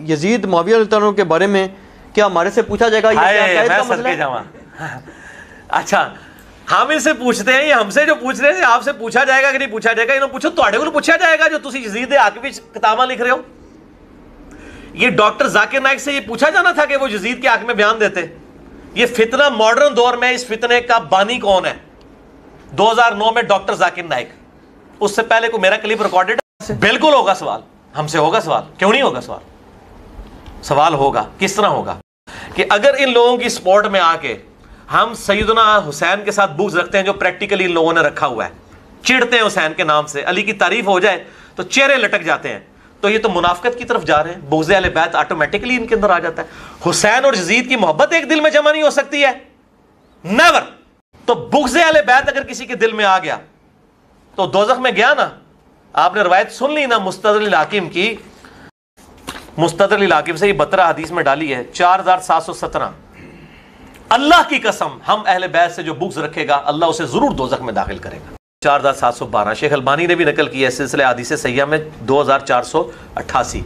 یزید معاویہ رضی اللہ عنہ کے بارے میں کیا ہمارے سے پوچھا جائے گا؟ یہ کیا مسئلہ ہے؟ اچھا ہم ان سے پوچھتے ہیں، یہ ہم سے جو پوچھ رہے ہیں آپ سے پوچھا جائے گا کہ نہیں پوچھا جائے گا؟ انہوں پوچھو تو پوچھا جائے گا جو تسی یزید عاقب کتاباں لکھ رہے ہو۔ یہ ڈاکٹر ذاکر نائک سے یہ پوچھا جانا تھا کہ وہ یزید کے حق میں بیان دیتے؟ یہ فتنہ ماڈرن دور میں اس فتنے کا بانی کون ہے؟ 2009 میں ڈاکٹر ذاکر نائک، اس سے پہلے کو میرا کلپ ریکارڈڈ ہے۔ بالکل ہوگا سوال، ہم سے ہوگا سوال، کیوں نہیں ہوگا سوال؟ سوال ہوگا، کس طرح ہوگا کہ اگر ان لوگوں کی سپورٹ میں آ کے ہم سیدنا حسین کے ساتھ بغض رکھتے ہیں جو پریکٹیکلی ان لوگوں نے رکھا ہوا ہے، چڑھتے ہیں حسین کے نام سے، علی کی تعریف ہو جائے تو چہرے لٹک جاتے ہیں، تو یہ تو منافقت کی طرف جا رہے ہیں۔ بغض اہل بیت آٹومیٹکلی ان کے اندر آ جاتا ہے۔ حسین اور یزید کی محبت ایک دل میں جمع نہیں ہو سکتی ہے، نیور۔ تو بغض اہل بیت اگر کسی کے دل میں آ گیا تو دوزخ میں گیا نا۔ آپ نے روایت سن لی نا مستدرک الحاکم کی، مستدرک الحاکم سے یہ 12 حدیث میں ڈالی ہے، 4717۔ اللہ کی قسم ہم اہل بیت سے جو بغض رکھے گا اللہ اسے ضرور دوزخ میں داخل کرے گا۔ 4712 شیخ البانی نے بھی نقل کی ہے سلسلہ حدیث صحیحہ میں 2488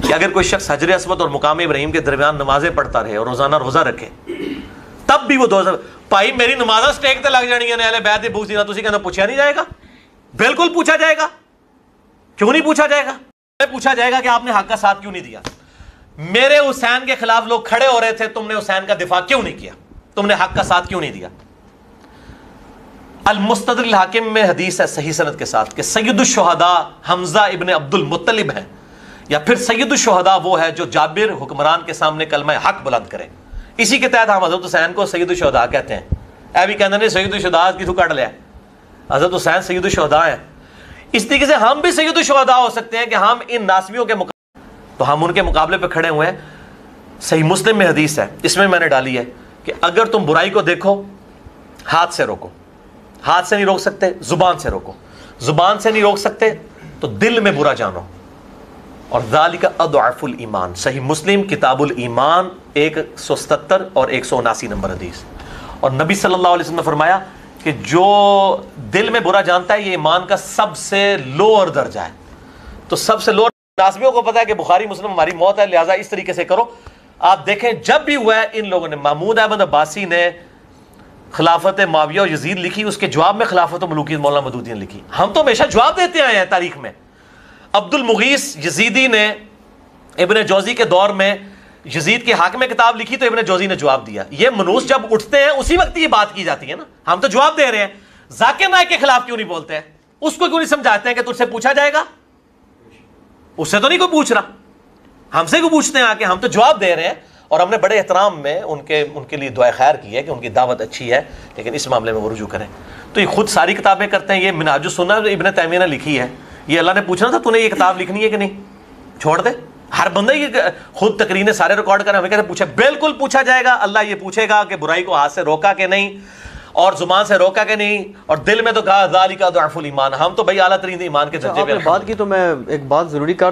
کہ اگر کوئی شخص حجر اسود اور مقام ابراہیم کے درمیان نمازیں پڑھتا رہے اور روزانہ روزہ رکھے تب بھی وہ دوزخ۔ بھائی میری نمازاں سٹیک تے لگ جانی ہیں اہل بیت دے بغض دی، تسی کہنا پوچھا نہیں جائے گا؟ بالکل پوچھا جائے گا، کیوں نہیں پوچھا جائے گا؟ پوچھا جائے گا کہ آپ نے حق کا ساتھ کیوں نہیں دیا؟ میرے حسین کے خلاف لوگ کھڑے ہو رہے تھے، تم نے حسین کا دفاع کیوں نہیں کیا؟ تم نے حق کا ساتھ کیوں نہیں دیا؟ المستدرک الحاکم میں حدیث ہے صحیح سند کے ساتھ کہ سید الشہداء حمزہ ابن عبد المطلب ہیں، یا پھر سید الشہداء وہ ہے جو جابر حکمران کے سامنے کلمہ حق بلند کرے۔ اسی کے تحت ہم حضرت حسین کو سید الشہداء کہتے ہیں۔ اے بھی کہتے ہیں سید الشہداء کی تو کٹ لیا، حضرت حسین سید الشہداء ہیں۔ اس طریقے سے ہم بھی سید الشہداء ہو سکتے ہیں کہ ہم ان ناسبیوں کے تو ہم ان کے مقابلے پہ کھڑے ہوئے ہیں۔ صحیح مسلم میں حدیث ہے، اس میں نے ڈالی ہے کہ اگر تم برائی کو دیکھو ہاتھ سے روکو، ہاتھ سے نہیں روک سکتے زبان سے روکو، زبان سے نہیں روک سکتے تو دل میں برا جانو، اور ذالک اضعف الایمان۔ صحیح مسلم کتاب الایمان 177 اور 179 نمبر حدیث۔ اور نبی صلی اللہ علیہ وسلم نے فرمایا کہ جو دل میں برا جانتا ہے یہ ایمان کا سب سے لوور درجہ ہے۔ تو سب سے لوور ناسبیوں کو پتا ہے کہ بخاری مسلم ہماری موت ہے، لہٰذا اس طریقے سے کرو۔ آپ دیکھیں جب بھی ہوا ہے ان لوگوں نے، محمود احمد عباسی نے خلافت معاویہ اور یزید لکھی، اس کے جواب میں خلافت و ملوکیت مولانا مودودی نے لکھی۔ ہم تو ہمیشہ جواب دیتے آئے ہیں تاریخ میں۔ عبد المغیث یزیدی نے ابن جوزی کے دور میں یزید کے حق میں کتاب لکھی تو ابن جوزی نے جواب دیا۔ یہ منوس جب اٹھتے ہیں اسی وقت یہ بات کی جاتی ہے نا، ہم تو جواب دے رہے ہیں۔ ذاکر نائک کے خلاف کیوں نہیں بولتے ہیں؟ اس کو کیوں نہیں سمجھاتے ہیں کہ تجھ سے پوچھا جائے گا؟ اس سے تو نہیں کوئی پوچھ رہا، ہم سے کو پوچھتے ہیں آ کے، ہم تو جواب دے رہے ہیں۔ اور ہم نے بڑے احترام میں ان کے لیے دعائے خیر کی ہے کہ ان کی دعوت اچھی ہے، لیکن اس معاملے میں وہ رجوع کریں۔ تو یہ خود ساری کتابیں کرتے ہیں۔ یہ منہاج السنہ ابن تیمیہ نے لکھی ہے، یہ اللہ نے پوچھنا تھا تو نے یہ کتاب لکھنی ہے کہ نہیں؟ چھوڑ دے، ہر بندہ یہ خود تقریریں سارے ریکارڈ کریں، ہمیں کہتے پوچھا، بالکل پوچھا جائے گا۔ اللہ یہ پوچھے گا کہ برائی کو ہاتھ سے روکا کہ نہیں، اور زبان سے روکا کہ نہیں، اور دل میں تو کہا ذالک اضعف الایمان۔ ہم تو بھائی اعلیٰ ترین ایمان کے درجے پہ۔ آپ نے بات کی تو میں ایک بات ضروری کر